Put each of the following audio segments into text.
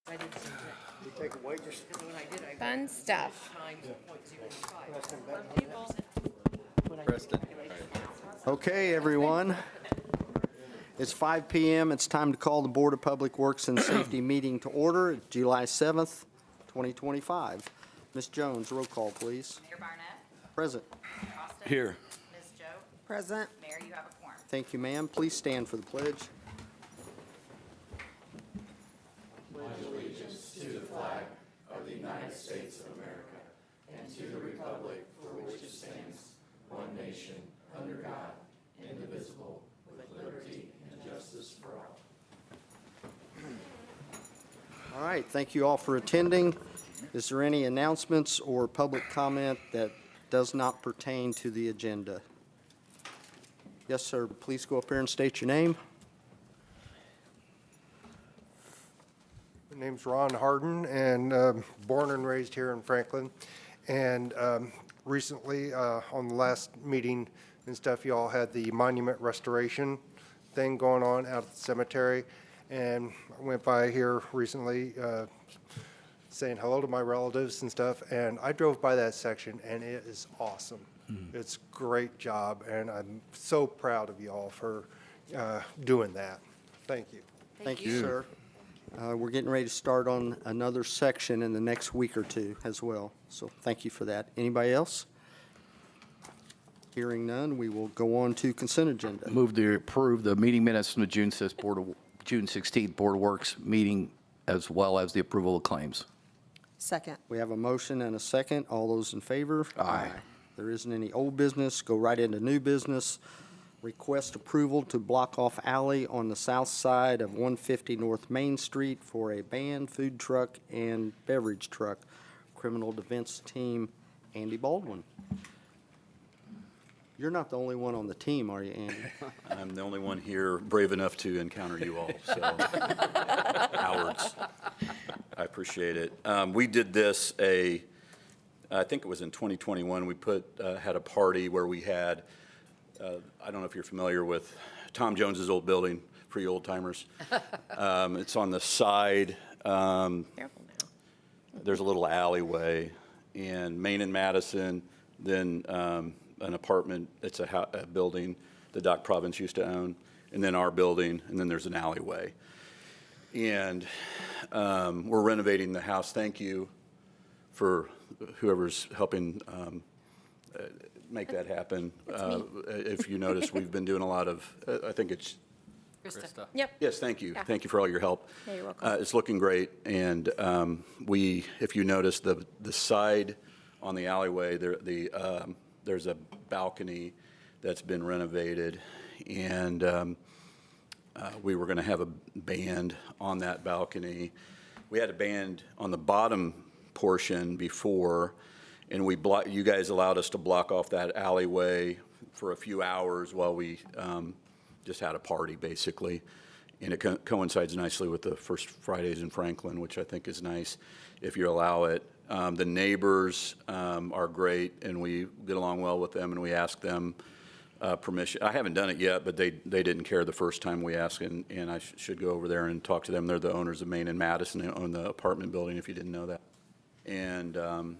I did the same thing. You take away just. And when I did, I Fun stuff. times Preston. Okay, everyone. It's 5 p.m. It's time to call the Board of Public Works and Safety meeting to order. It's July 7th, 2025. Ms. Jones, roll call, please. Mayor Barnett. Present. Austin. Here. Ms. Joe. Present. Mayor, you have a quorum. Thank you, ma'am. Please stand for the pledge. All right, thank you all for attending. Is there any announcements or public comment that does not pertain to the agenda? Yes, sir. Please go up here and state your name. My name's Ron Harden, and born and raised here in Franklin. And recently, on the last meeting and stuff, you all had the monument restoration thing going on out at the cemetery. And I went by here recently saying hello to my relatives and stuff, and I drove by that section, and it is awesome. It's a great job, and I'm so proud of you all for doing that. Thank you. Thank you, sir. We're getting ready to start on another section in the next week or two as well, so thank you for that. Anybody else? Hearing none, we will go on to consent agenda. Move to approve the meeting minutes from the June 16th Board of Works meeting, as well as the approval of claims. Second. We have a motion and a second. All those in favor? Aye. There isn't any old business. Go right into new business. Request approval to block off alley on the south side of 150 North Main Street for a band, food truck, and beverage truck. Criminal defense team, Andy Baldwin. You're not the only one on the team, are you, Andy? I'm the only one here brave enough to encounter you all, so cowards. I appreciate it. We did this I think it was in 2021, we had a party where we had, I don't know if you're familiar with Tom Jones's old building for you old timers. It's on the side, Careful now. there's a little alleyway, and Main and Madison, then an apartment, it's a building the Dock Province used to own, and then our building, and then there's an alleyway. And we're renovating the house. Thank you for whoever's helping make that happen. If you notice, we've been doing a lot of, I think it's, Krista. Yep. yes, thank you. Yeah. Thank you for all your help. Yeah, you're welcome. It's looking great, and if you notice, the side on the alleyway, there's a balcony that's been renovated, and we were going to have a band on that balcony. We had a band on the bottom portion before, and you guys allowed us to block off that alleyway for a few hours while we just had a party, basically. And it coincides nicely with the first Fridays in Franklin, which I think is nice, if you allow it. The neighbors are great, and we get along well with them, and we ask them permission. I haven't done it yet, but they didn't care the first time we asked, and I should go over there and talk to them. They're the owners of Main and Madison. They own the apartment building, if you didn't know that. And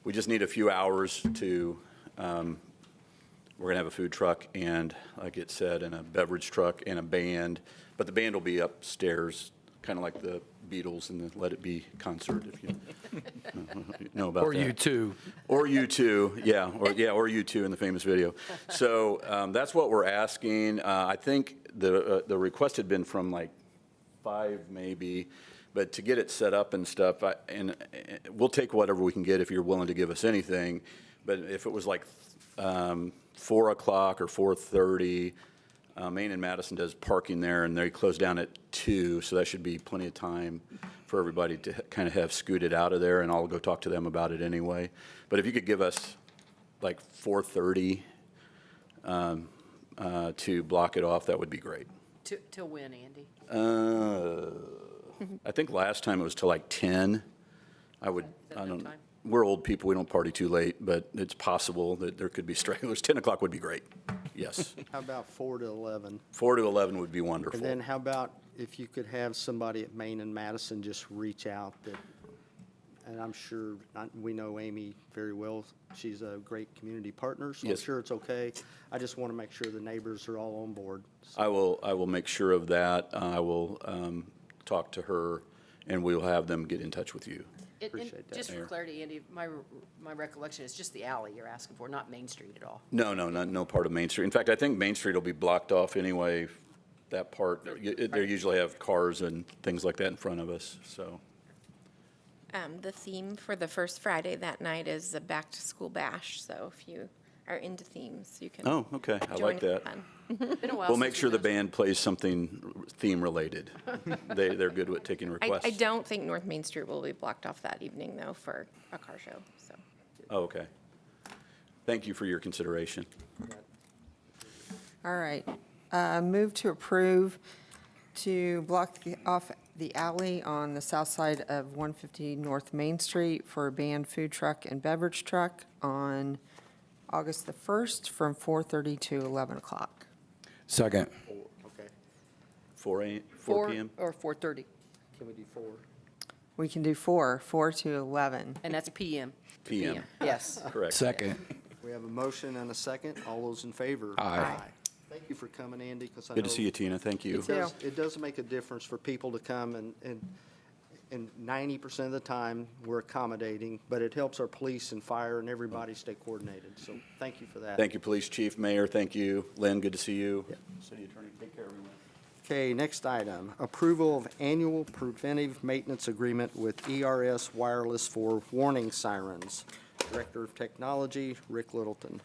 we just need a few hours to, we're going to have a food truck and, like it said, and a beverage truck and a band. But the band will be upstairs, kind of like the Beatles and the Let It Be concert, if you know about that. Or you too. Or U2, yeah, or U2 in the famous video. So that's what we're asking. I think the request had been from like 5 maybe, but to get it set up and stuff, and we'll take whatever we can get if you're willing to give us anything. But if it was like 4 o'clock or 4:30, Main and Madison does parking there, and they close down at 2, so that should be plenty of time for everybody to kind of have scooted out of there, and I'll go talk to them about it anyway. But if you could give us like 4:30 to block it off, that would be great. Till when, Andy? I think last time it was till like 10. I Is that enough don't, time? we're old people, we don't party too late, but it's possible that there could be stragglers. 10 o'clock would be great. Yeah. Yes. How about 4 to 11? 4 to 11 would be And wonderful. then how about if you could have somebody at Maine and Madison just reach out that, and I'm sure, we know Amy very well. She's a great community partner, so I'm Yes. sure it's okay. I just want to make sure the neighbors are all on board. I will make sure of that. I will talk to her, and we'll have them get in touch with you. And Appreciate that, just for Mayor. clarity, Andy, my recollection is just the alley you're asking for, not Main Street at all. No part of Main Street. In fact, I think Main Street will be blocked off anyway, that part. They usually have cars and things like that in front of us, so. The theme for the first Friday that night is the back-to-school bash, so if you are into themes, you can. Oh, okay, I join like in that. fun. Been a while We'll make since sure the we've done- band plays something theme-related. They're good with taking requests. I don't think North Main Street will be blocked off that evening, though, for a car show, so. Oh, okay. Thank you for your consideration. All right. Move to approve to block off the alley on the south side of 150 North Main Street for a band food truck and beverage truck on August the 1st from 4:30 to 11 o'clock. Second. Okay, 4 p.m.? Or 4:30, can we do 4? We can do 4 to 11. and that's PM. PM. Yes. Correct. Second. We have a motion and a second. All those in favor? Aye. Thank you for coming, Andy, because I know. Good to see you, Tina. Thank you. It does make a difference for people to come, and 90% of the time, we're accommodating, but it helps our police and fire and everybody stay coordinated, so thank you for that. Thank you, Police Chief, Mayor, thank you. Lynn, good to see you. City Attorney, take care, everyone. Okay, next item, approval of annual preventive maintenance agreement with ERS Wireless for warning sirens. Director of Technology, Rick Littleton.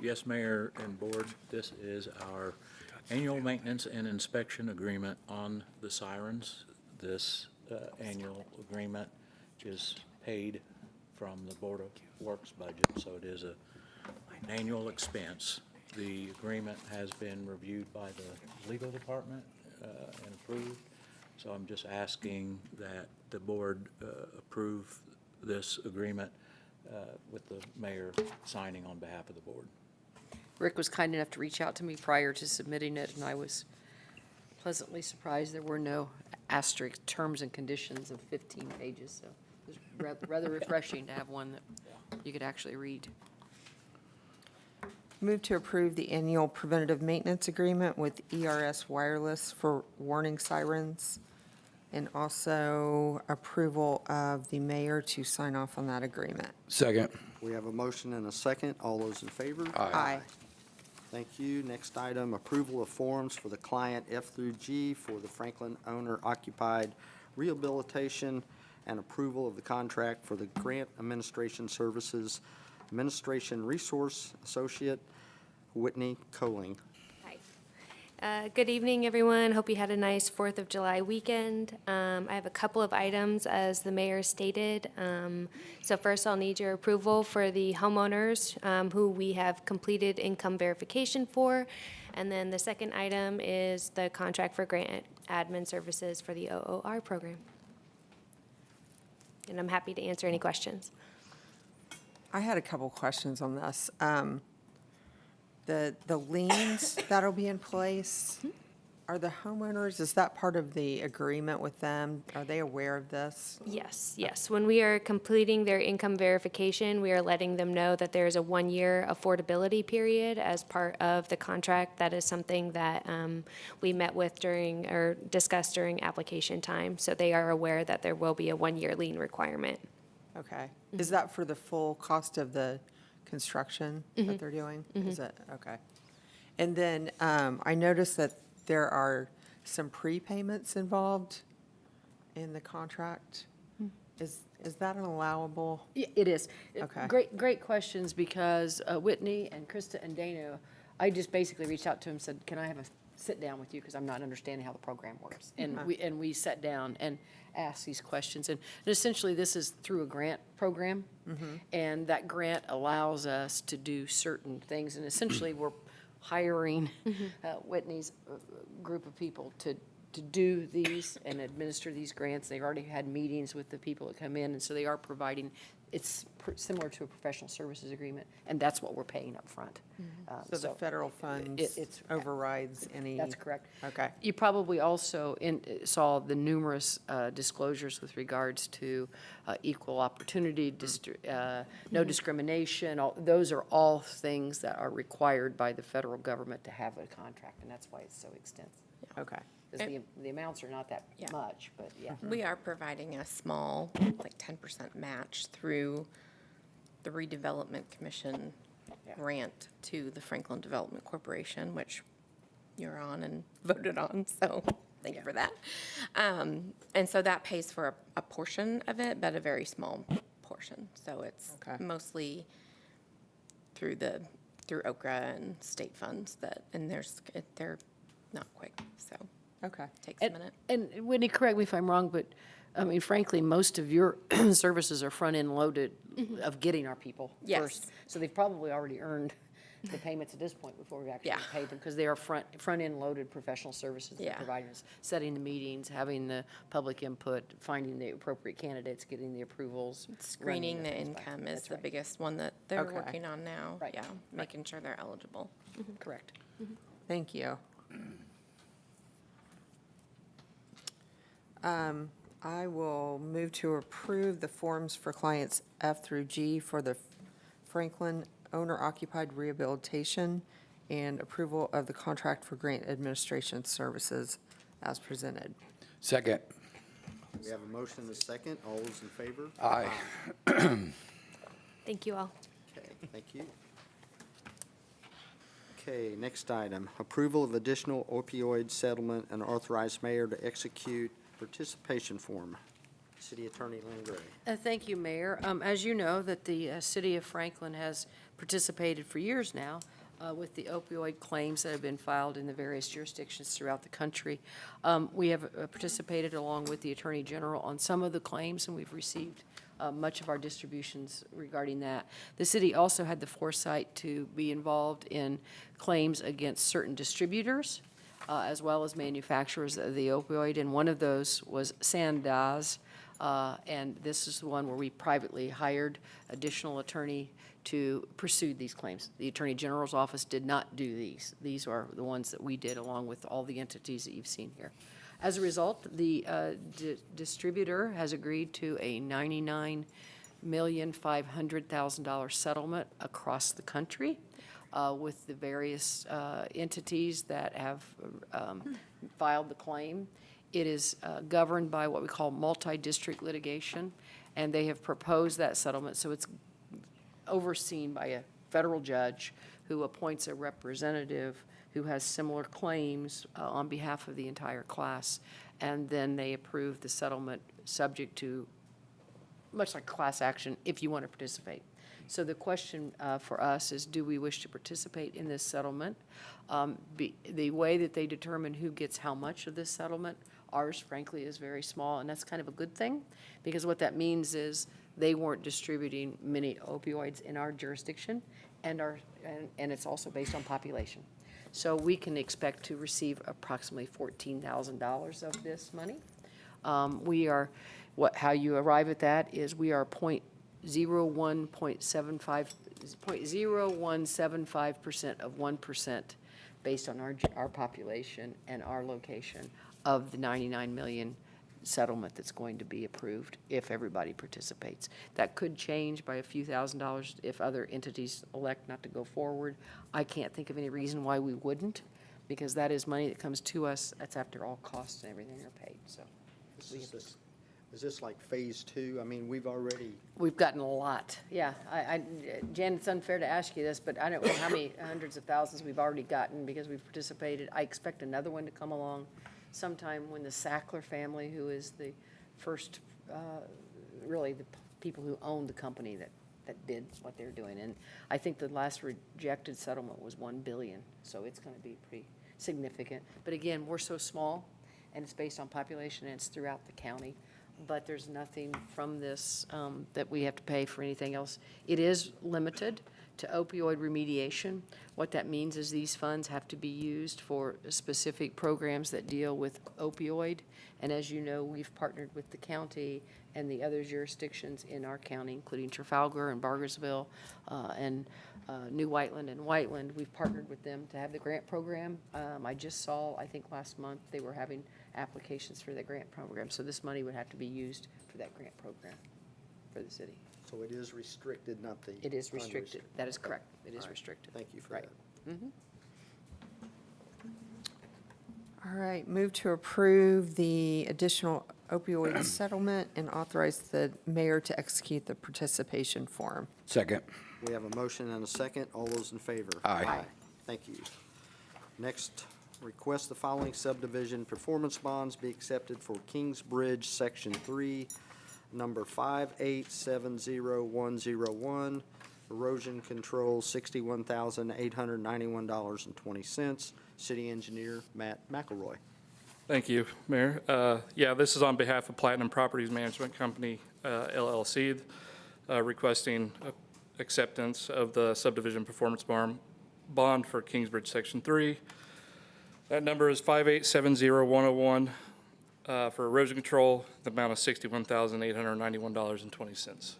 Yes, Mayor and Board, this is our annual maintenance and inspection agreement on the sirens. This annual agreement is paid from the Board of Works budget, so it is an annual expense. The agreement has been reviewed by the legal department and approved, so I'm just asking that the Board approve this agreement with the mayor signing on behalf of the board. Rick was kind enough to reach out to me prior to submitting it, and I was pleasantly surprised there were no asterisk terms and conditions of 15 pages, so it was rather refreshing to have one that you could actually read. Move to approve the annual preventative maintenance agreement with ERS Wireless for warning sirens, and also approval of the mayor to sign off on that agreement. Second. We have a motion and a second. All those in favor? Aye. Thank you. Next item, approval of forms for the client F through G for the Franklin owner-occupied rehabilitation and approval of the contract for the Grant Administration Services Administration Resource Associate Whitney Coling. Hi. Good evening, everyone. Hope you had a nice 4th of July weekend. I have a couple of items, as the mayor stated. So first, I'll need your approval for the homeowners who we have completed income verification for. And then the second item is the contract for grant admin services for the OOR program. And I'm happy to answer any questions. I had a couple questions on this. The liens that'll be in place, are the homeowners, is that part of the agreement with them? Are they aware of this? Yes. When we are completing their income verification, we are letting them know that there's a 1-year affordability period as part of the contract. That is something that we met with during, or discussed during application time. So they are aware that there will be a 1-year lien requirement. Okay. Is that for the full cost of the construction that they're doing? Is it? Okay. And then I noticed that there are some prepayments involved in the contract. Is that an allowable? Yeah, it is. Okay. Great questions, because Whitney and Krista and Dana, I just basically reached out to him and said, can I have a sit down with you, because I'm not understanding how the program works. And we sat down and asked these questions. And essentially, this is through a grant program. And that grant allows us to do certain things. And essentially, we're hiring Whitney's group of people to do these and administer these grants. They've already had meetings with the people that come in, and so they are providing it's similar to a professional services agreement, and that's what we're paying up front. So the federal funds it's- overrides any? That's correct. Okay. You probably also saw the numerous disclosures with regards to equal opportunity, no discrimination. Those are all things that are required by the federal government to have a contract, and that's why it's so extensive. Okay. Because the amounts are not that Yeah. much, but yeah. We are providing a small, like 10% match through the Redevelopment Commission Yeah. grant to the Franklin Development Corporation, which you're on and voted on, so thank you for that. And so that pays for a portion of it, but a very small portion. So it's Okay. mostly through Okra and state funds and they're not quick, so Okay. takes a minute. And Whitney, correct me if I'm wrong, but, I mean, frankly, most of your services are front-end loaded of getting our people Yes. first. So they've probably already earned the payments at this point before we've actually Yeah. paid them, because they are front-end loaded professional services that Yeah. they're providing us, setting the meetings, having the public input, finding the appropriate candidates, getting the approvals. Screening running the things by- income is That's the right. biggest one that they're Okay. working on now. Right. Yeah, making sure they're eligible. Correct. Thank you. I will move to approve the forms for clients F through G for the Franklin owner-occupied rehabilitation and approval of the contract for grant administration services as presented. Second. We have a motion and a second. All those in favor? Aye. Thank you all. Okay, thank you. Okay, next item, approval of additional opioid settlement and authorize mayor to execute participation form. City Attorney Lynn Gray. Thank you, Mayor. As you know, that the city of Franklin has participated for years now with the opioid claims that have been filed in the various jurisdictions throughout the country. We have participated along with the Attorney General on some of the claims, and we've received much of our distributions regarding that. The city also had the foresight to be involved in claims against certain distributors, as well as manufacturers of the opioid, and one of those was Sandoz. And this is the one where we privately hired additional attorney to pursue these claims. The Attorney General's office did not do these. These are the ones that we did along with all the entities that you've seen here. As a result, the distributor has agreed to a $99,500,000 settlement across the country with the various entities that have filed the claim. It is governed by what we call multi-district litigation, and they have proposed that settlement, so it's overseen by a federal judge who appoints a representative who has similar claims on behalf of the entire class, and then they approve the settlement subject to, much like class action, if you want to participate. So the question for us is, do we wish to participate in this settlement? The way that they determine who gets how much of this settlement, ours frankly is very small, and that's kind of a good thing, because what that means is they weren't distributing many opioids in our jurisdiction, and it's also based on population. So we can expect to receive approximately $14,000 of this money. How you arrive at that is we are 0.0175% of 1% based on our population and our location of the 99 million settlement that's going to be approved if everybody participates. That could change by a few $1,000s if other entities elect not to go forward. I can't think of any reason why we wouldn't, because that is money that comes to us. That's after all costs and everything are paid, so. Is this like phase two? I mean, we've We've gotten a lot, yeah. Jan, it's unfair to ask you this, but I don't know how many hundreds of thousands we've already gotten because we've participated. I expect another one to come along sometime when the Sackler family, who is the first, really the people who owned the company that did what they're doing. And I think the last rejected settlement was $1 billion, so it's going to be pretty significant. But again, we're so small, and it's based on population, and it's throughout the county. But there's nothing from this that we have to pay for anything else. It is limited to opioid remediation. What that means is these funds have to be used for specific programs that deal with opioid. And as you know, we've partnered with the county and the other jurisdictions in our county, including Trafalgar and Bargersville, and New Whiteland and Whiteland. We've partnered with them to have the grant program. I just saw, I think last month, they were having applications for the grant program. So this money would have to be used for that grant program for the city. So it is restricted, not the. It is restricted. unrestricted. That is Okay. correct. It is All right. restricted. Thank you for Right. that. All right, move to approve the additional opioid settlement and authorize the mayor to execute the participation form. Second. We have a motion and a second. All those in favor? Aye. Thank you. Next, request the following subdivision performance bonds be accepted for Kingsbridge, Section 3, number 5870101, erosion control, $61,891.20. City engineer, Matt McElroy. Thank you, Mayor. Yeah, this is on behalf of Platinum Properties Management Company, LLC, requesting acceptance of the subdivision performance bond for Kingsbridge Section 3. That number is 5870101 for erosion control, the amount of $61,891.20.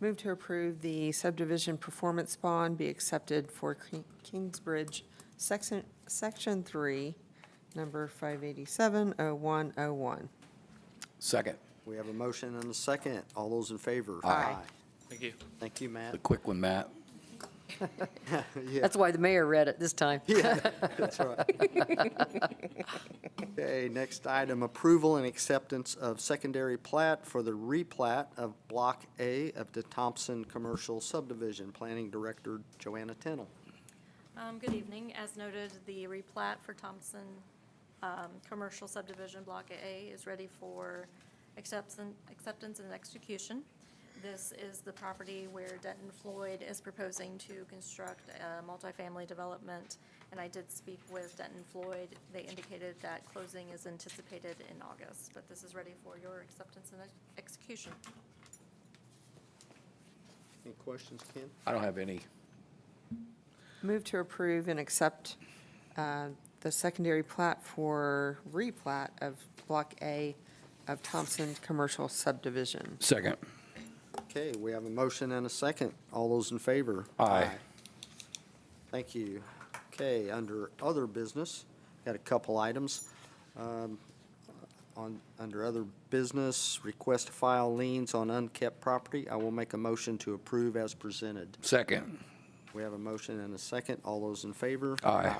Move to approve the subdivision performance bond be accepted for Kingsbridge, Section 3, number 5870101. Second. We have a motion and a second. All those in favor? Aye. Thank you. Thank you, Matt. The quick one, Matt. Yeah. That's why the mayor read it this time. That's right. Okay, next item, approval and acceptance of secondary plat for the replat of Block A of the Thompson Commercial Subdivision. Planning Director Joanna Tennell. Good evening. As noted, the replat for Thompson Commercial Subdivision Block A is ready for acceptance and execution. This is the property where Denton Floyd is proposing to construct a multifamily development, and I did speak with Denton Floyd. They indicated that closing is anticipated in August, but this is ready for your acceptance and execution. Any questions, Ken? I don't have any. Move to approve and accept the secondary plat for replat of Block A of Thompson Commercial Subdivision. Second. Okay, we have a motion and a second. All those in favor? Aye. Thank you. Okay, under other business, got a couple items. Under other business, request to file liens on unkept property. I will make a motion to approve as presented. Second. We have a motion and a second. All those in favor? Aye.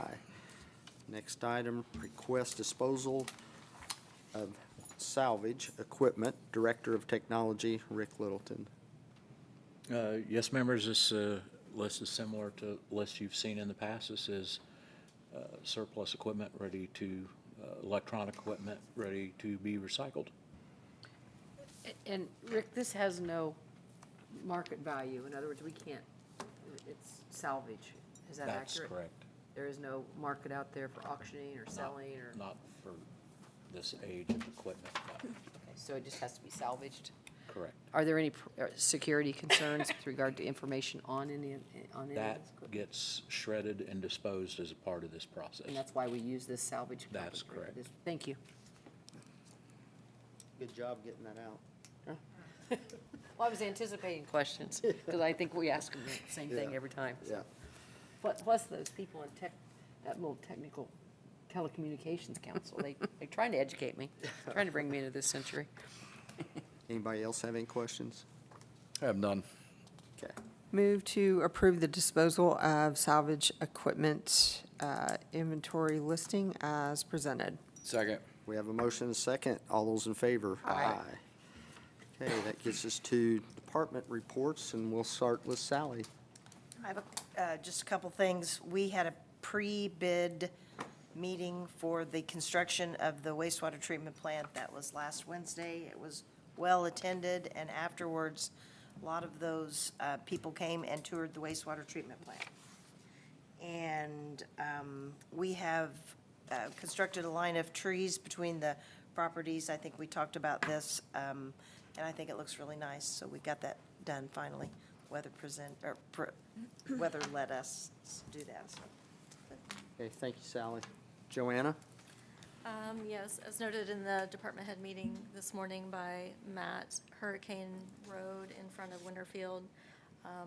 Next item, request disposal of salvage equipment. Director of Technology, Rick Littleton. Yes, members, this list is similar to lists you've seen in the past. This is surplus equipment ready to, electronic equipment ready to be recycled. And Rick, this has no market value. In other words, we can't, it's salvage. Is that accurate? That's correct. There is no market out there for auctioning or selling or, Not for this age of equipment, no. okay, so it just has to be salvaged? Correct. Are there any security concerns with regard to information on any of this That equipment? gets shredded and disposed as a part of this process. And that's why we use this salvage? That's company. correct. Thank you. Good job getting that out. Well, I was anticipating questions, because I think we ask them the same thing Yeah. every time. Yeah. Plus those people in that little technical telecommunications council, they're trying to educate me, trying to bring me into this century. Anybody else have any questions? I have none. Okay. Move to approve the disposal of salvage equipment inventory listing as presented. Second. We have a motion and a second. All those in favor? Aye. Okay, that gets us to department reports, and we'll start with Sally. I have just a couple things. We had a pre-bid meeting for the construction of the wastewater treatment plant. That was last Wednesday. It was well-attended, and afterwards, a lot of those people came and toured the wastewater treatment plant. And we have constructed a line of trees between the properties. I think we talked about this. and I think it looks really nice, so we got that done finally. Weather weather let us do that, so. Okay, thank you, Sally. Joanna? Yes, as noted in the department head meeting this morning by Matt, Hurricane Road in front of Winterfield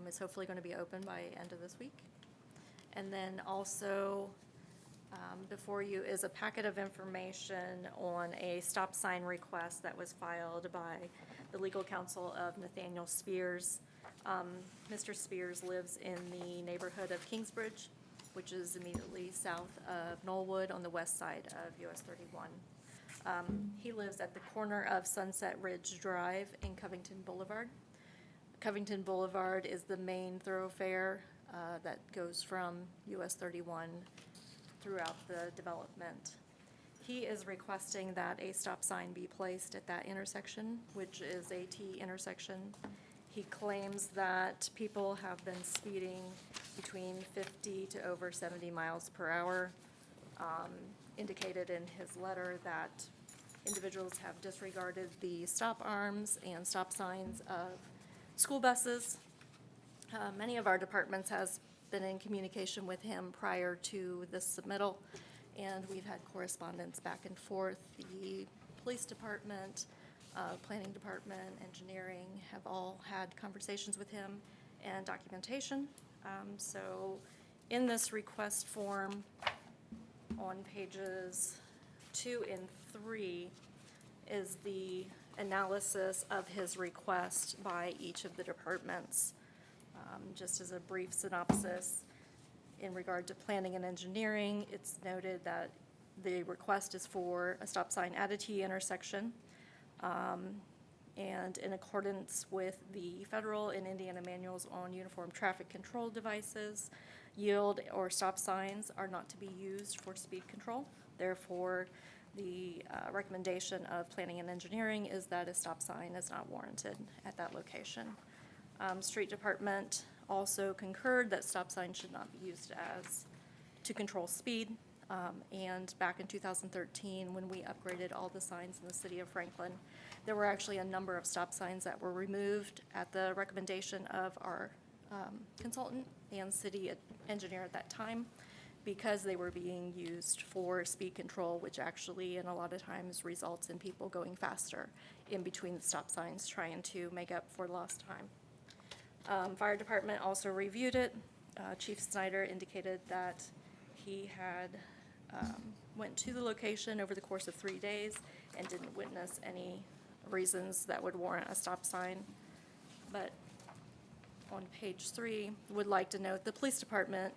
is hopefully going to be open by end of this week. And then also, before you is a packet of information on a stop sign request that was filed by the legal counsel of Nathaniel Spears. Mr. Spears lives in the neighborhood of Kingsbridge, which is immediately south of Knollwood on the west side of US 31. He lives at the corner of Sunset Ridge Drive and Covington Boulevard. Covington Boulevard is the main thoroughfare that goes from US 31 throughout the development. He is requesting that a stop sign be placed at that intersection, which is a T intersection. He claims that people have been speeding between 50 to over 70 miles per hour. Indicated in his letter that individuals have disregarded the stop arms and stop signs of school buses. Many of our departments has been in communication with him prior to this submittal, and we've had correspondence back and forth. The police department, planning department, engineering have all had conversations with him and documentation. So in this request form on pages 2 and 3 is the analysis of his request by each of the departments. Just as a brief synopsis, in regard to planning and engineering, it's noted that the request is for a stop sign at a T intersection. And in accordance with the federal and Indiana manuals on uniform traffic control devices, yield or stop signs are not to be used for speed control. Therefore, the recommendation of planning and engineering is that a stop sign is not warranted at that location. Street Department also concurred that stop signs should not be used to control speed. And back in 2013, when we upgraded all the signs in the city of Franklin, there were actually a number of stop signs that were removed at the recommendation of our consultant and city engineer at that time, because they were being used for speed control, which actually, and a lot of times, results in people going faster in between the stop signs, trying to make up for lost time. Fire department also reviewed it. Chief Snyder indicated that he had went to the location over the course of 3 days and didn't witness any reasons that would warrant a stop sign. But on page 3, would like to note the police department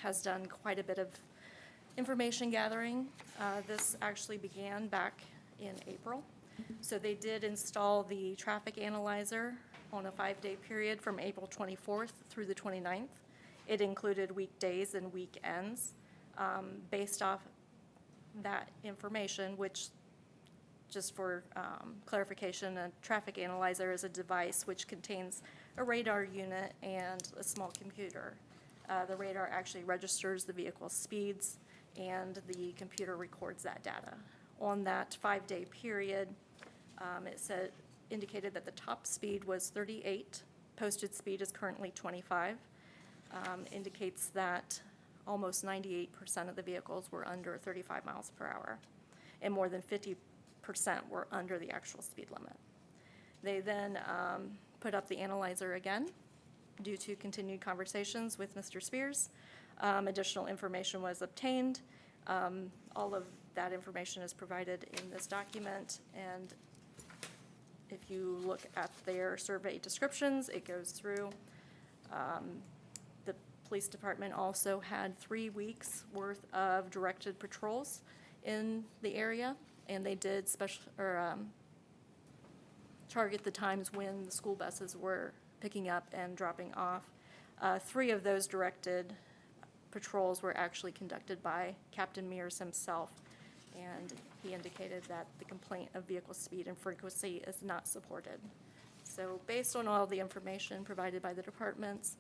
has done quite a bit of information gathering. This actually began back in April. So they did install the traffic analyzer on a 5-day period from April 24th through the 29th. It included weekdays and weekends. Based off that information, which, just for clarification, a traffic analyzer is a device which contains a radar unit and a small computer. The radar actually registers the vehicle's speeds, and the computer records that data. On that 5-day period, it indicated that the top speed was 38. Posted speed is currently 25. Indicates that almost 98% of the vehicles were under 35 miles per hour, and more than 50% were under the actual speed limit. They then put up the analyzer again due to continued conversations with Mr. Spears. Additional information was obtained. All of that information is provided in this document, and if you look at their survey descriptions, it goes through. The police department also had 3 weeks worth of directed patrols in the area, and they did target the times when the school buses were picking up and dropping off. 3 of those directed patrols were actually conducted by Captain Mears himself, and he indicated that the complaint of vehicle speed and frequency is not supported. So based on all the information provided by the departments,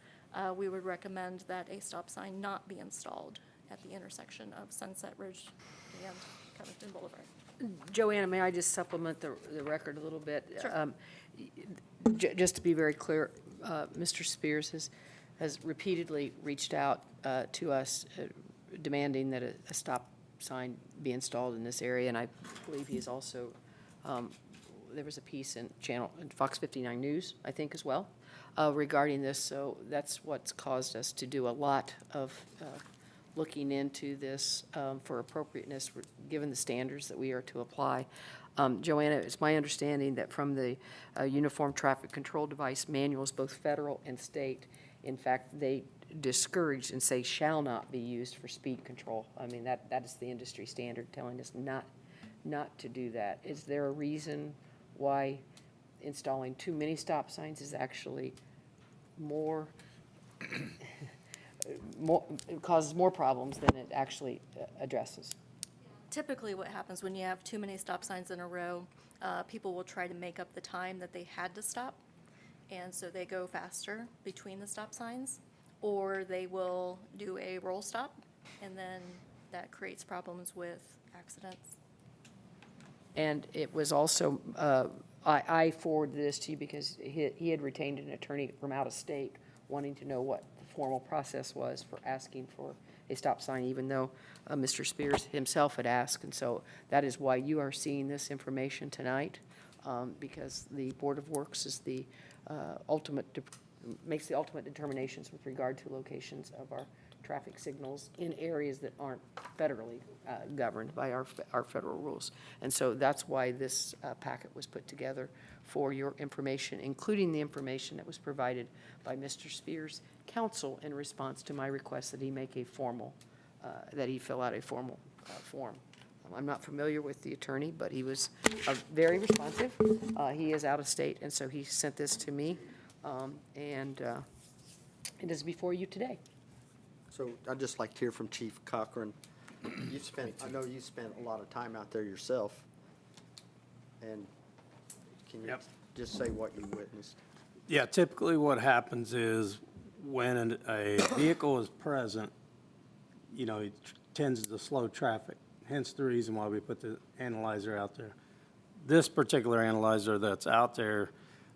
we would recommend that a stop sign not be installed at the intersection of Sunset Ridge and Covington Boulevard. Joanna, may I just supplement the record a little bit? Just to be very clear, Mr. Spears has repeatedly reached out to us demanding that a stop sign be installed in this area, and I believe he is also, there was a piece in Fox 59 News, I think, as well, regarding this, so that's what's caused us to do a lot of looking into this for appropriateness, given the standards that we are to apply. Joanna, it's my understanding that from the Uniform Traffic Control Device manuals, both federal and state, in fact, they discourage and say shall not be used for speed control. I mean, that is the industry standard telling us not to do that. Is there a reason why installing too many stop signs is actually it causes more problems than it actually addresses? Typically, what happens when you have too many stop signs in a row, people will try to make up the time that they had to stop, and so they go faster between the stop signs, or they will do a roll stop, and then that creates problems with accidents. And it was also, I forwarded this to you because he had retained an attorney from out of state wanting to know what the formal process was for asking for a stop sign, even though Mr. Spears himself had asked. And so that is why you are seeing this information tonight, because the Board of Works is the makes the ultimate determinations with regard to locations of our traffic signals in areas that aren't federally governed by our federal rules. And so that's why this packet was put together for your information, including the information that was provided by Mr. Spears' counsel in response to my request that he make a formal, that he fill out a formal form. I'm not familiar with the attorney, but he was very responsive. He is out of state, and so he sent this to me, and it is before you today. So I'd just like to hear from Chief Cochran. I know you spent a lot of time out there yourself. And can you just say what you witnessed? Yeah, typically what happens is when a vehicle is present, you know, it tends to slow traffic, hence the reason why we put the analyzer out there. This particular analyzer that's out there,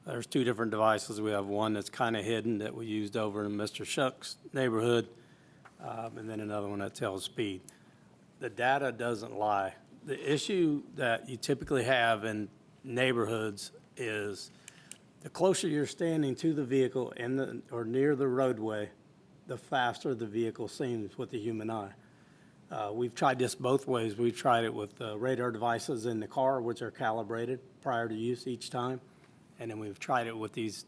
there's two different devices. We have one that's kind of hidden that we used over in Mr. Shuck's neighborhood, and then another one that tells speed. The data doesn't lie. The issue that you typically have in neighborhoods is the closer you're standing to the vehicle or near the roadway, the faster the vehicle seems with the human eye. We've tried this both ways. We've tried it with radar devices in the car, which are calibrated prior to use each time. And then we've tried it with these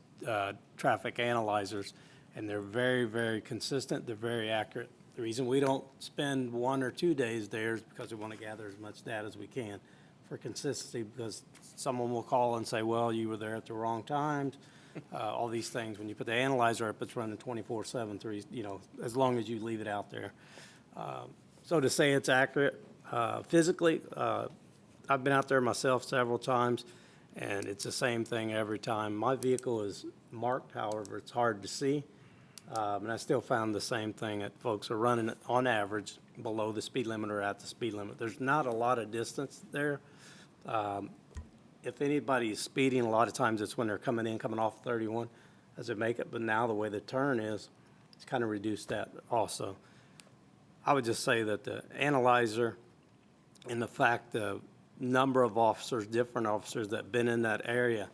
traffic analyzers, and they're very, very consistent. They're very accurate. The reason we don't spend 1 or 2 days there is because we want to gather as much data as we can for consistency, because someone will call and say, well, you were there at the wrong times, all these things. When you put the analyzer up, it's running 24/7, you know, as long as you leave it out there. So to say it's accurate, physically, I've been out there myself several times, and it's the same thing every time. My vehicle is marked, however, it's hard to see. And I still found the same thing, that folks are running on average below the speed limit or at the speed limit. There's not a lot of distance there. If anybody's speeding, a lot of times it's when they're coming off 31 as they make it. But now the way the turn is, it's kind of reduced that also. I would just say that the analyzer and the fact the number of officers, different officers that have been in that area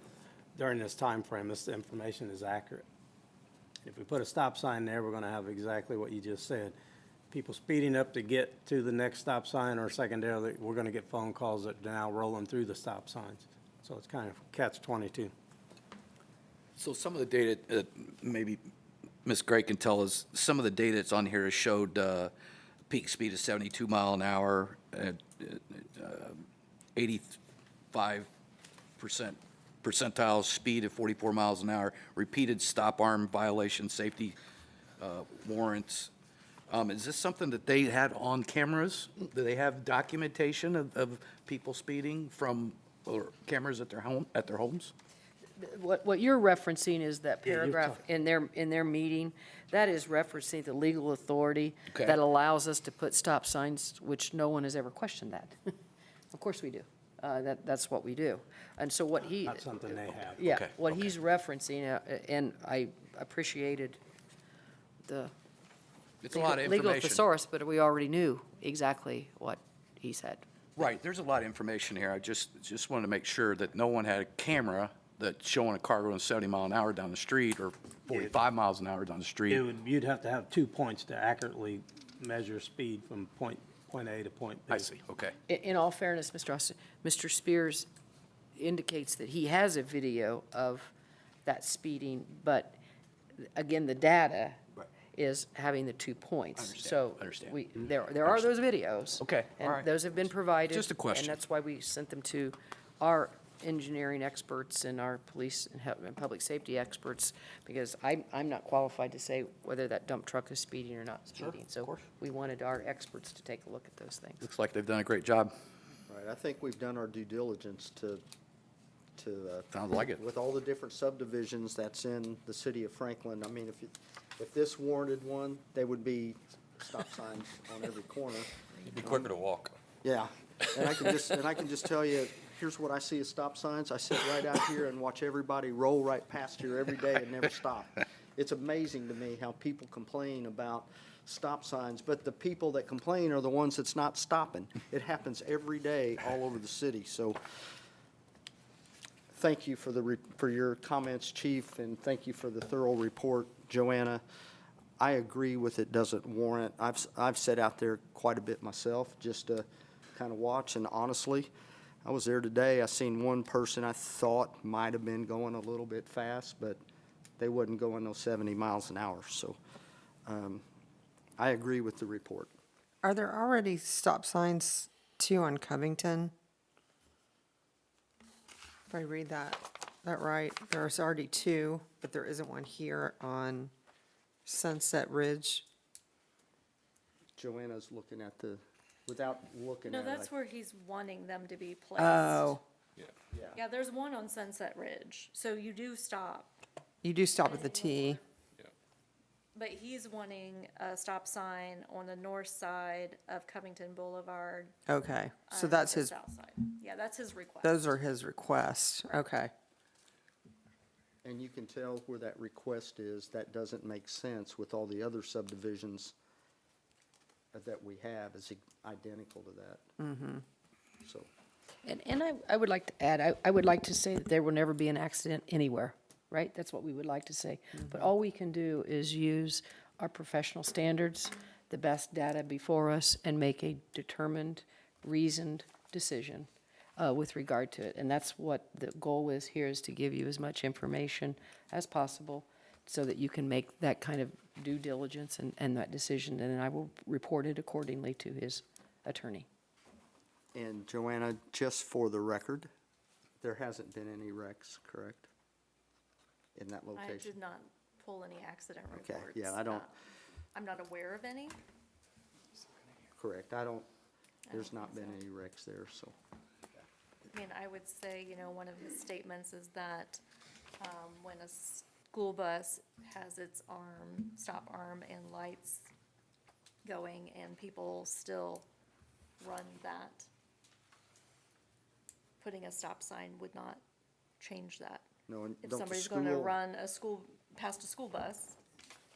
during this time frame, this information is accurate. If we put a stop sign there, we're going to have exactly what you just said. People speeding up to get to the next stop sign, or secondarily, we're going to get phone calls that are now rolling through the stop signs. So it's kind of catch-22. So some of the data, maybe Ms. Gray can tell us, some of the data that's on here showed peak speed of 72 mile an hour, 85% percentile speed of 44 miles an hour, repeated stop arm violation, safety warrants. Is this something that they had on cameras? Do they have documentation of people speeding from, or cameras at their homes? What you're referencing is that paragraph in their meeting, that is referencing the legal authority Okay. that allows us to put stop signs, which no one has ever questioned that. Of course we do. That's what we do. And so what he. Not something they have. Yeah, Okay, what he's referencing, and I appreciated the It's a lot of legal information. thesaurus, but we already knew exactly what he said. Right, there's a lot of information here. I just wanted to make sure that no one had a camera that's showing a car going 70 mile an hour down the street or 45 miles an hour down the street. You'd have to have 2 points to accurately measure speed from point A to point B. I see, okay. In all fairness, Mr. Austin, Mr. Spears indicates that he has a video of that speeding, but again, the data is having the 2 points. Understand. So there are those videos. Okay, all right. And those have been provided. Just a question. And that's why we sent them to our engineering experts and our police and public safety experts, because I'm not qualified to say whether that dump truck is speeding or not speeding. So we wanted our experts to take a look at those things. Looks like they've done a great job. Right, I think we've done our due diligence to Sounds like it. with all the different subdivisions that's in the city of Franklin. I mean, if this warranted one, there would be stop signs on every corner. It'd be quicker to walk. Yeah, and I can just tell you, here's what I see as stop signs. I sit right out here and watch everybody roll right past here every day and never stop. It's amazing to me how people complain about stop signs, but the people that complain are the ones that's not stopping. It happens every day all over the city, so thank you for your comments, Chief, and thank you for the thorough report, Joanna. I agree with it doesn't warrant. I've sat out there quite a bit myself just to kind of watch, and honestly, I was there today. I seen one person I thought might have been going a little bit fast, but they wasn't going no 70 miles an hour. So I agree with the report. Are there already stop signs too on Covington? If I read that right, there's already 2, but there isn't one here on Sunset Ridge. Joanna's looking at without looking No, at it. that's where he's wanting them to be placed. Oh, Yeah, there's one on Sunset Ridge, so you do stop. you do stop at the T. But he's wanting a stop sign on the north side of Covington Boulevard. Okay, so on that's the his, south side. Yeah, that's his request. those are his requests. Okay. And you can tell where that request is. That doesn't make sense with all the other subdivisions that we have is identical to that. Mm-hmm. So, And I would like to add, I would like to say that there will never be an accident anywhere, right? That's what we would like to say. But all we can do is use our professional standards, the best data before us, and make a determined, reasoned decision with regard to it. And that's what the goal is here, is to give you as much information as possible so that you can make that kind of due diligence and that decision. And then I will report it accordingly to his attorney. and Joanna, just for the record, there hasn't been any wrecks, correct? In that I location? did not pull any accident Okay, reports. yeah, I don't- I'm not aware of any. Correct, there's not been any wrecks there, so. I mean, I would say, one of his statements is that when a school bus has its stop arm and lights going and people still run that, putting a stop sign would not change that. No, and If don't the somebody's going to school- run past a school bus,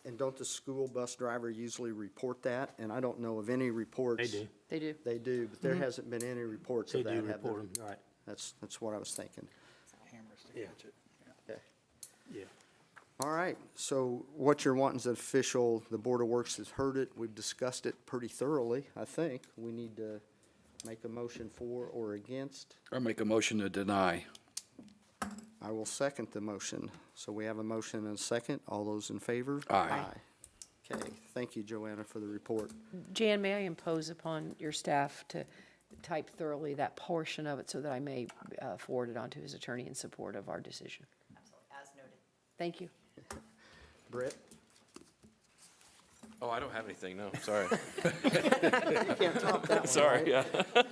And don't the school bus driver usually report that? And I don't know of any reports. They do. They do. They do, but there hasn't been any reports They of that, do have there? report them, right. That's what I was thinking. Yeah, Okay. yeah. All right, so what you're wanting is official, the Board of Works has heard it, we've discussed it pretty thoroughly, I think. We need to make a motion for or against. Or make a motion to deny. I will second the motion. So we have a motion and a second. All those in favor? Aye. Okay, thank you, Joanna, for the report. Jan, may I impose upon your staff to type thoroughly that portion of it so that I may forward it on to his attorney in support of our decision? As noted. Thank you. Brett? Oh, I don't have anything, no, sorry. You can't top that one, Sorry, right? yeah.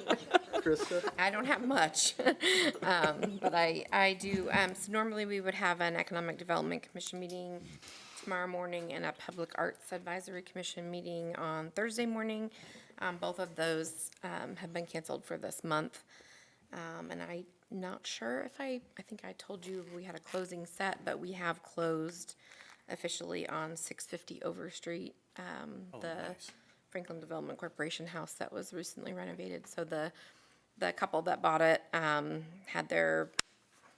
Krista? I don't have much, but I do, so normally we would have an Economic Development Commission meeting tomorrow morning and a Public Arts Advisory Commission meeting on Thursday morning. Both of those have been canceled for this month. And I'm not sure if I think I told you we had a closing set, but we have closed officially on 650 Overstreet, the Franklin Development Corporation house that was recently renovated. So the couple that bought it had their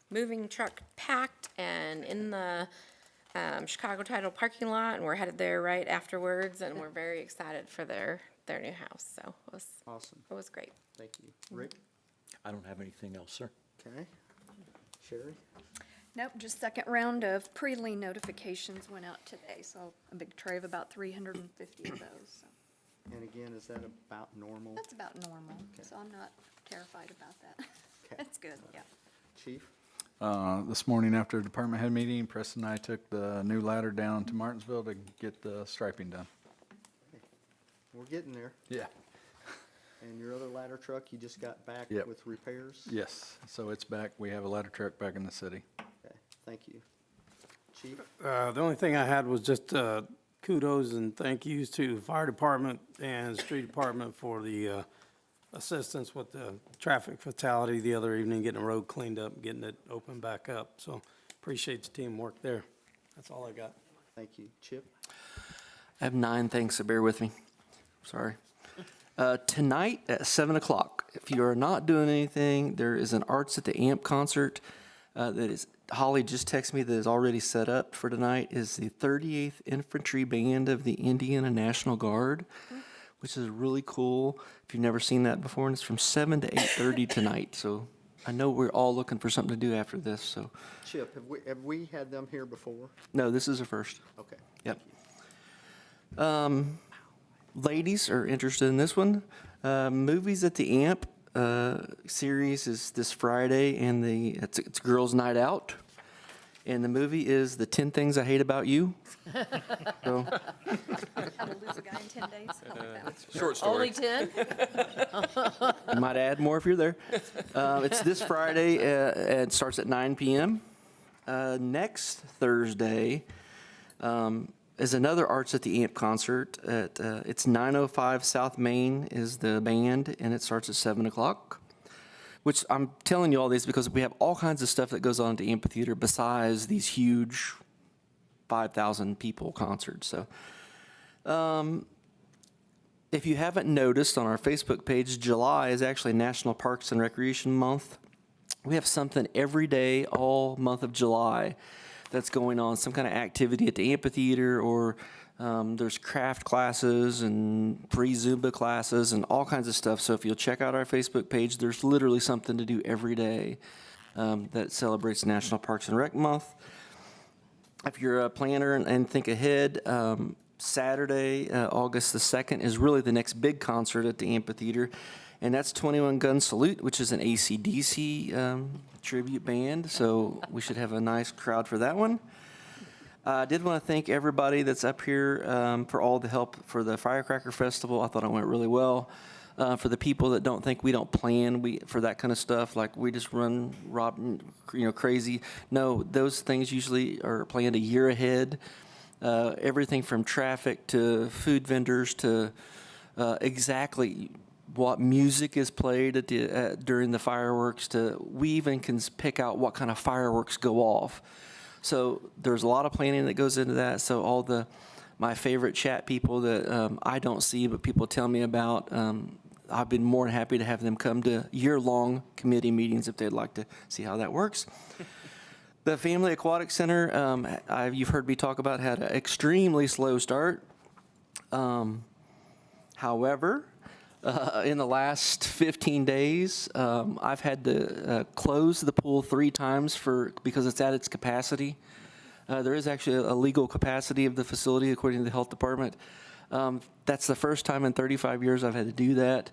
moving truck packed and in the Chicago Title parking lot, and we're headed there right afterwards, and we're very excited for their new house. So Awesome. it was great. Thank you. Rick? I don't have anything else, sir. Okay. Sherry? Nope, just second round of pre-lien notifications went out today, so a big tray of about 350 of those. So And again, is that about normal? that's about normal, Okay. so I'm not terrified about that. Okay. That's good, yeah. Chief? This morning after a department head meeting, Preston and I took the new ladder down to Martinsville to get the striping done. We're getting there. Yeah. And your other ladder truck, you just got back Yep. with repairs? Yes, so it's back. We have a ladder truck back in the city. Okay, thank you. Chief? The only thing I had was just kudos and thank yous to the fire department and street department for the assistance with the traffic fatality the other evening, getting the road cleaned up, getting it opened back up. So appreciate the teamwork there. That's all I got. Thank you. Chip? I have 9 things, so bear with me. Sorry. Tonight at 7 o'clock, if you are not doing anything, there is an Arts at the Amp concert that is, Holly just texted me that is already set up for tonight, is the 38th Infantry Band of the Indiana National Guard, which is really cool. If you've never seen that before, and it's from 7 to 8:30 tonight. So I know we're all looking for something to do after this, so. Chip, have we had them here before? No, this is a first. Okay. Yep. Ladies are interested in this one. Movies at the Amp series is this Friday, and it's Girls' Night Out. And the movie is The 10 Things I Hate About You. So, How to lose a guy in 10 days, I like that. Short story. Only 10? you might add more if you're there. It's this Friday, and it starts at 9 p.m. Next Thursday is another Arts at the Amp concert. It's 905 South Main is the band, and it starts at 7 o'clock. Which I'm telling you all this because we have all kinds of stuff that goes on at the amphitheater besides these huge 5,000 people concerts. So if you haven't noticed on our Facebook page, July is actually National Parks and Recreation Month. We have something every day all month of July that's going on, some kind of activity at the amphitheater, or there's craft classes and free Zumba classes and all kinds of stuff. So if you'll check out our Facebook page, there's literally something to do every day that celebrates National Parks and Rec Month. If you're a planner and think ahead, Saturday, August the 2nd, is really the next big concert at the amphitheater. And that's 21 Gun Salute, which is an AC/DC tribute band. So we should have a nice crowd for that one. I did want to thank everybody that's up here for all the help for the Firecracker Festival. I thought it went really well. For the people that don't think we don't plan for that kind of stuff, like we just run crazy. No, those things usually are planned a year ahead. Everything from traffic to food vendors to exactly what music is played during the fireworks. We even can pick out what kind of fireworks go off. So there's a lot of planning that goes into that. So all my favorite chat people that I don't see but people tell me about, I've been more than happy to have them come to year-long committee meetings if they'd like to see how that works. The Family Aquatic Center, you've heard me talk about, had an extremely slow start. However, in the last 15 days, I've had to close the pool 3 times because it's at its capacity. There is actually a legal capacity of the facility according to the health department. That's the first time in 35 years I've had to do that.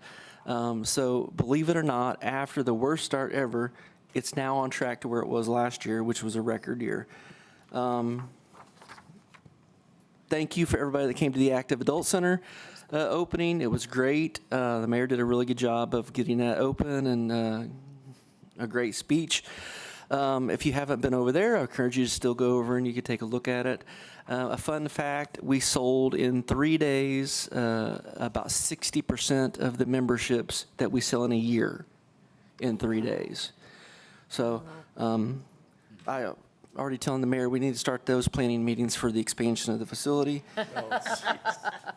So believe it or not, after the worst start ever, it's now on track to where it was last year, which was a record year. Thank you for everybody that came to the Active Adult Center opening. It was great. The mayor did a really good job of getting that open and a great speech. If you haven't been over there, I encourage you to still go over and you can take a look at it. A fun fact, we sold in 3 days about 60% of the memberships that we sell in a year in 3 days. So I already telling the mayor we need to start those planning meetings for the expansion of the facility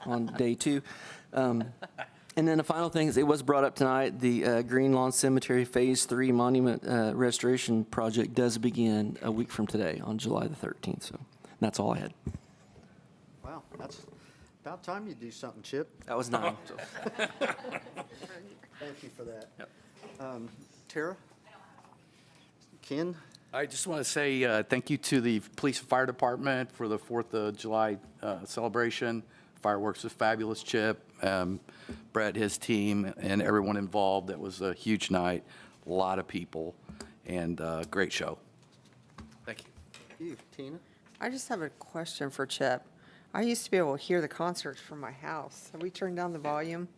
on day 2. And then the final thing is, it was brought up tonight, the Green Lawn Cemetery Phase 3 Monument Restoration Project does begin a week from today, on July the 13th. So that's all I had. Wow, that's about time you do something, Chip. That was 9. So. Thank you for that. Tara? Ken? I just want to say thank you to the police and fire department for the 4th of July celebration. Fireworks was fabulous, Chip, Brett, his team, and everyone involved. That was a huge night, a lot of people, and great show. Thank you. You, Tina? I just have a question for Chip. I used to be able to hear the concerts from my house. Have we turned down the volume?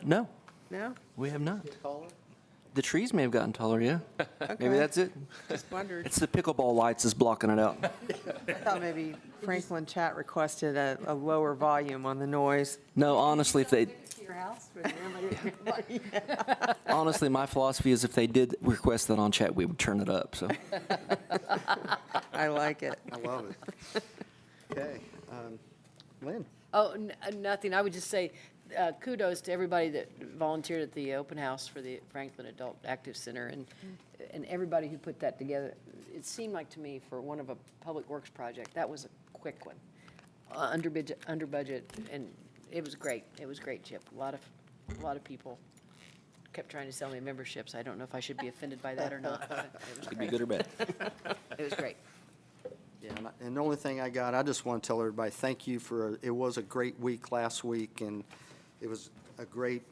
No, No? we have not. Caller? The trees may have gotten taller, yeah. Maybe Okay. that's it. Just wondered. It's the pickleball lights is blocking it out. I thought maybe Franklin Chat requested a lower volume on the noise. No, honestly, if they, Your house? honestly, my philosophy is if they did request that on chat, we would turn it up, so. I like it. I love it. Okay. Lynn? Oh, nothing. I would just say kudos to everybody that volunteered at the open house for the Franklin Adult Active Center and everybody who put that together. It seemed like to me, for one of a public works project, that was a quick one, under budget, and it was great. It was great, Chip. A lot of people kept trying to sell me memberships. I don't know if I should be offended by that or not. But it was Could be great. good or bad. It was great. Yeah, and the only thing I got, I just want to tell everybody, thank you it was a great week last week, and it was a great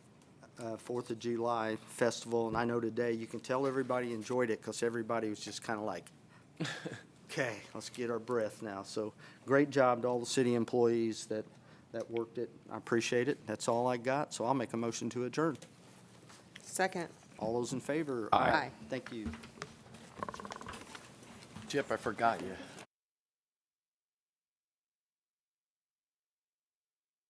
4th of July festival, and I know today, you can tell everybody enjoyed it, because everybody was just kind of like, okay, let's get our breath now. So, great job to all the city employees that worked it. I appreciate it. That's all I got, so I'll make a motion to adjourn. Second. All those in favor? Aye. Thank you. Chip, I forgot you.